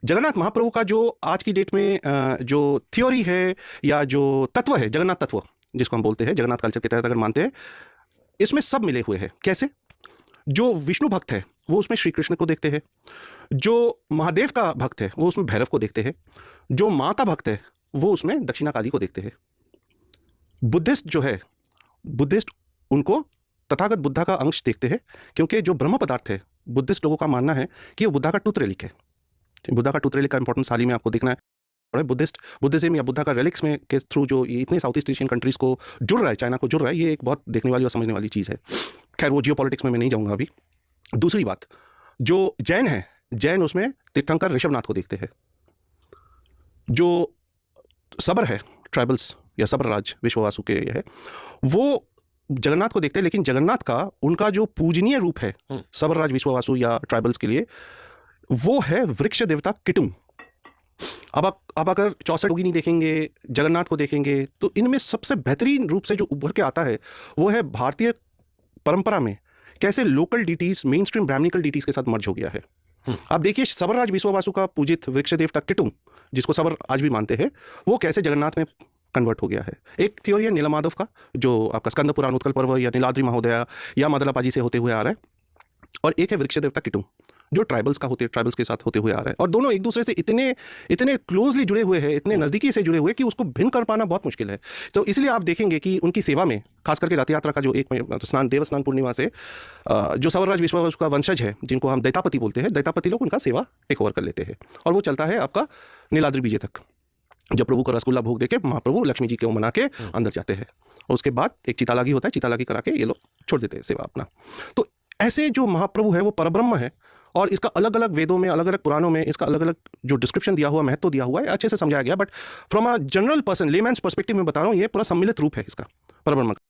जगन्नाथ महाप्रभु का जो आज की डेट में जो थ्योरी है या जो तत्व है, जगन्नाथ तत्व जिसको हम बोलते हैं, जगन्नाथ कल्चर के तहत अगर मानते हैं, इसमें सब मिले हुए हैं। कैसे? जो विष्णु भक्त है वो उसमें श्री कृष्ण को देखते हैं, जो महादेव का भक्त है वो उसमें भैरव को देखते हैं, जो माँ का भक्त है वो उसमें दक्षिणा काली को देखते हैं। बुद्धिस्ट जो है, बुद्धिस्ट उनको तथागत बुद्धा का अंश देखते हैं, क्योंकि जो ब्रह्म पदार्थ है, बुद्धिस्ट लोगों का मानना है कि वो बुद्धा का टूथ रेलिक है। बुद्धा का टूथ रेलिक का इंपॉर्टेंस हाल ही में आपको देखना है। बुद्धिज्म या बुद्धा का रेलिक्स में के थ्रू जो ये इतने साउथ ईस्ट एशियन कंट्रीज को जुड़ रहा है, चाइना को जुड़ रहा है, ये एक बहुत देखने वाली और समझने वाली चीज़ है। खैर वो जियोपॉलिटिक्स में मैं नहीं जाऊंगा अभी। दूसरी बात, जो जैन है, जैन उसमें तीर्थंकर ऋषभनाथ को देखते हैं। जो सबर है, ट्राइबल्स या सबर राज विश्ववासु के है, वो जगन्नाथ को देखते हैं, लेकिन जगन्नाथ का उनका जो पूजनीय रूप है सबर राज विश्ववासु या ट्राइबल्स के लिए, वो है वृक्ष देवता किटुंग। अब अगर 64 योगिनी देखेंगे, जगन्नाथ को देखेंगे, तो इनमें सबसे बेहतरीन रूप से जो उभर के आता है वो है भारतीय परंपरा में कैसे local deities main stream Brahmanical deities के साथ मर्ज हो गया है। आप देखिए सबरराज विश्ववासु का पूजित वृक्ष देवता किटुंग, जिसको सबर आज भी मानते हैं, वो कैसे जगन्नाथ में कन्वर्ट हो गया है। एक थ्योरी है नीलमाधव का, जो आपका स्कंद पुराण उत्कल पर्व या नीलाद्रि महोदया या मदलापाजी से होते हुए आ रहा है, और एक है वृक्ष देवता किटुंग जो ट्राइबल्स के साथ होते हुए आ रहा है। और दोनों एक दूसरे से इतने क्लोजली जुड़े हुए हैं, इतने नज़दीकी से जुड़े हुए कि उसको भिन्न कर पाना बहुत मुश्किल है। तो इसलिए आप देखेंगे कि उनकी सेवा में, खास करके रथ यात्रा का जो एक स्नान, देव स्नान पूर्णिमा से जो सवरराज विश्ववासु का वंशज है, जिनको हम दैतापति बोलते हैं, दैतापति लोग उनका सेवा टेक ओवर कर लेते हैं, और वो चलता है आपका नीलाद्रि बीजे तक, जब प्रभु को रसगुल्ला भोग देके महाप्रभु लक्ष्मी जी को मना के अंदर जाते हैं। और उसके बाद एक चितालागी होता है, चितालागी करा के ये लोग छोड़ देते हैं सेवा अपना। तो ऐसे जो महाप्रभु है वो परब्रह्म है, और इसका अलग अलग वेदों में, अलग अलग पुराणों में इसका अलग अलग जो डिस्क्रिप्शन दिया हुआ, महत्व दिया हुआ है, अच्छे से समझाया गया। But from a general person, layman's perspective में बता रहा हूँ, ये पूरा सम्मिलित रूप है इसका परब्रह्म का।